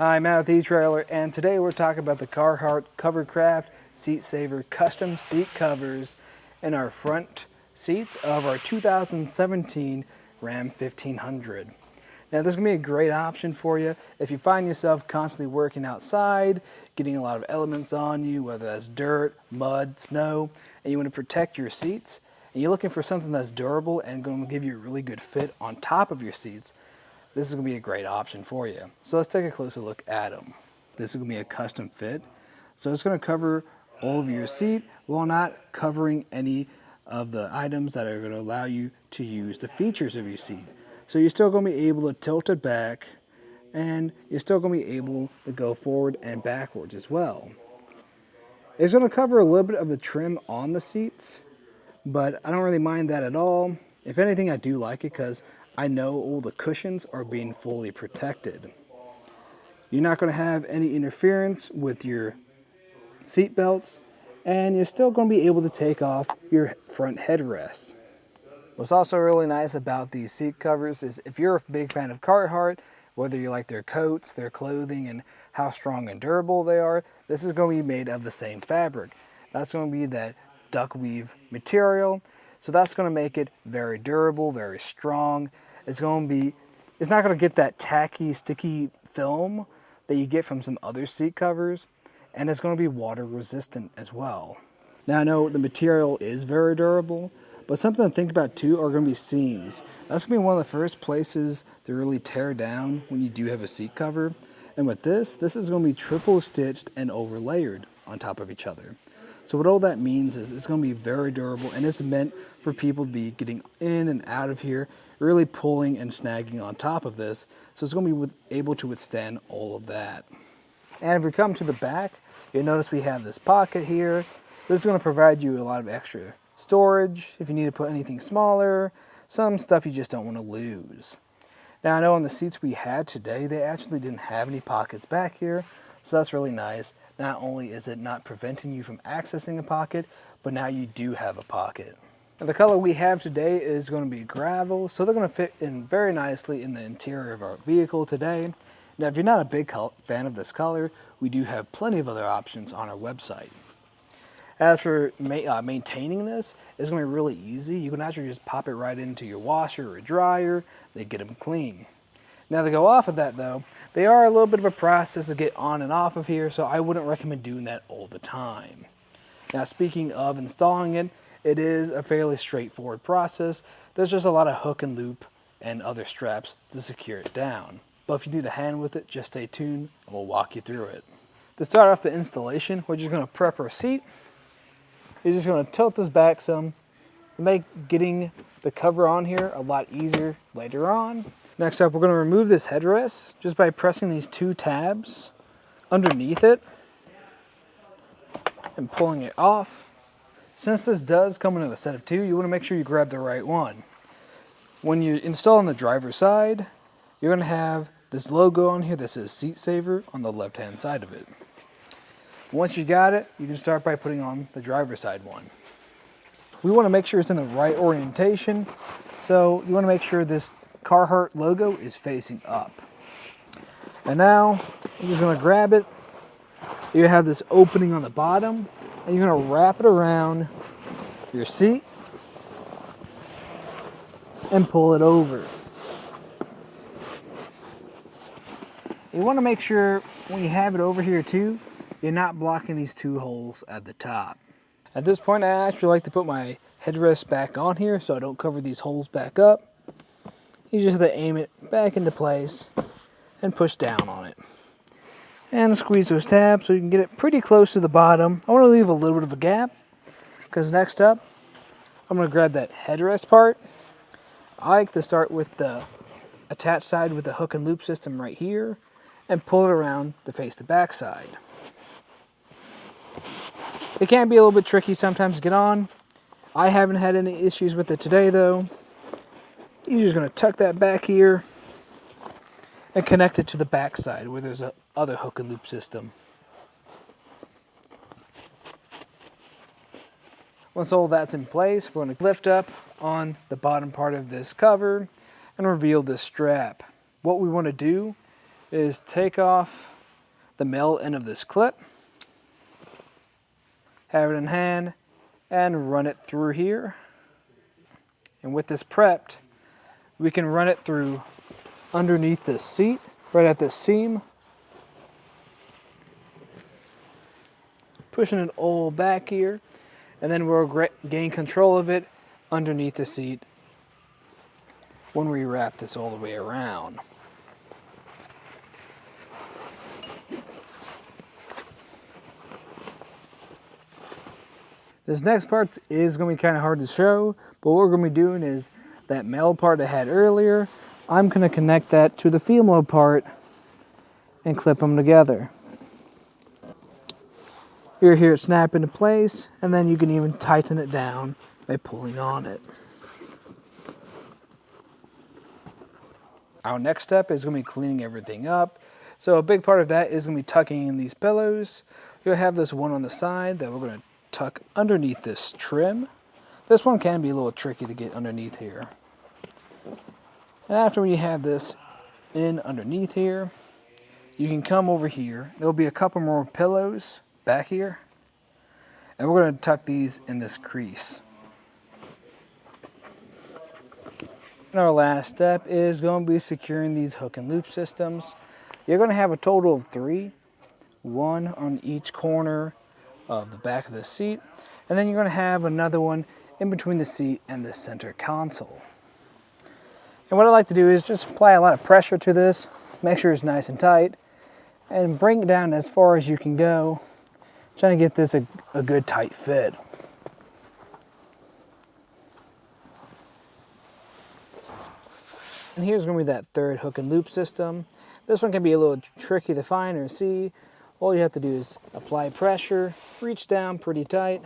Hi, I'm Matt with eTrailer, and today we're talking about the Carhartt Covercraft SeatSaver custom seat covers in our front seats of our 2017 Ram 1500. Now, this is going to be a great option for you if you find yourself constantly working outside, getting a lot of elements on you, whether that's dirt, mud, snow, and you want to protect your seats, and you're looking for something that's durable and going to give you a really good fit on top of your seats. This is going to be a great option for you. So let's take a closer look at them. This is going to be a custom fit. So it's going to cover all of your seat while not covering any of the items that are going to allow you to use the features of your seat. So you're still going to be able to tilt it back, and you're still going to be able to go forward and backwards as well. It's going to cover a little bit of the trim on the seats, but I don't really mind that at all. If anything, I do like it because I know all the cushions are being fully protected. You're not going to have any interference with your seat belts, and you're still going to be able to take off your front headrest. What's also really nice about these seat covers is if you're a big fan of Carhartt, whether you like their coats, their clothing, and how strong and durable they are, this is going to be made of the same fabric. That's going to be that duck weave material. So that's going to make it very durable, very strong. It's not going to get that tacky, sticky film that you get from some other seat covers, and it's going to be water resistant as well. Now I know the material is very durable, but something to think about too are going to be seams. That's going to be one of the first places to really tear down when you do have a seat cover. And with this is going to be triple stitched and overlayered on top of each other. So what all that means is it's going to be very durable, and it's meant for people to be getting in and out of here, really pulling and snagging on top of this. So it's going to be able to withstand all of that. And if we come to the back, you'll notice we have this pocket here. This is going to provide you a lot of extra storage if you need to put anything smaller, some stuff you just don't want to lose. Now I know on the seats we had today, they actually didn't have any pockets back here, so that's really nice. Not only is it not preventing you from accessing a pocket, but now you do have a pocket. Now the color we have today is going to be gravel, so they're going to fit in very nicely in the interior of our vehicle today. Now if you're not a big fan of this color, we do have plenty of other options on our website. As for maintaining this, it's going to be really easy. You can actually just pop it right into your washer or dryer. They get them clean. Now to go off of that though, they are a little bit of a process to get on and off of here, so I wouldn't recommend doing that all the time. Now speaking of installing it, it is a fairly straightforward process. There's just a lot of hook and loop and other straps to secure it down. But if you need a hand with it, just stay tuned and we'll walk you through it. To start off the installation, we're just going to prep our seat. You're just going to tilt this back some to make getting the cover on here a lot easier later on. Next up, we're going to remove this headrest just by pressing these two tabs underneath it and pulling it off. Since this does come in a set of two, you want to make sure you grab the right one. When you install on the driver's side, you're going to have this logo on here that says SeatSaver on the left-hand side of it. Once you got it, you can start by putting on the driver's side one. We want to make sure it's in the right orientation, so you want to make sure this Carhartt logo is facing up. And now, you're just going to grab it. You have this opening on the bottom, and you're going to wrap it around your seat and pull it over. You want to make sure when you have it over here too, you're not blocking these two holes at the top. At this point, I actually like to put my headrest back on here so I don't cover these holes back up. You just have to aim it back into place and push down on it. And squeeze those tabs so you can get it pretty close to the bottom. I want to leave a little bit of a gap because next up, I'm going to grab that headrest part. I like to start with the attached side with the hook and loop system right here and pull it around to face the back side. It can be a little bit tricky sometimes to get on. I haven't had any issues with it today though. You're just going to tuck that back here and connect it to the back side where there's a other hook and loop system. Once all that's in place, we're going to lift up on the bottom part of this cover and reveal this strap. What we want to do is take off the male end of this clip, have it in hand, and run it through here. And with this prepped, we can run it through underneath the seat, right at this seam, pushing it all back here, and then we'll gain control of it underneath the seat when we wrap this all the way around. This next part is going to be kind of hard to show, but what we're going to be doing is that male part I had earlier, I'm going to connect that to the female part and clip them together. You'll hear it snap into place, and then you can even tighten it down by pulling on it. Our next step is going to be cleaning everything up. So a big part of that is going to be tucking in these pillows. You'll have this one on the side that we're going to tuck underneath this trim. This one can be a little tricky to get underneath here. And after you have this in underneath here, you can come over here. There'll be a couple more pillows back here, and we're going to tuck these in this crease. And our last step is going to be securing these hook and loop systems. You're going to have a total of 3, 1 on each corner of the back of the seat, and then you're going to have another one in between the seat and the center console. And what I like to do is just apply a lot of pressure to this, make sure it's nice and tight, and bring it down as far as you can go, trying to get this a good tight fit. And here's going to be that third hook and loop system. This one can be a little tricky to find or see. All you have to do is apply pressure, reach down pretty tight,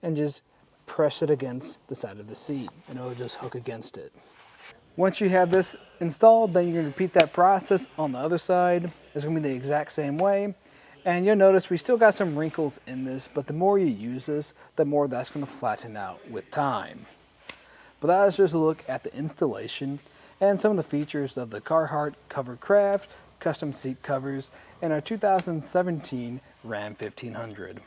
and just press it against the side of the seat, and it'll just hook against it. Once you have this installed, then you're going to repeat that process on the other side. It's going to be the exact same way. And you'll notice we still got some wrinkles in this, but the more you use this, the more that's going to flatten out with time. But that is just a look at the installation and some of the features of the Carhartt Covercraft custom seat covers in our 2017 Ram 1500.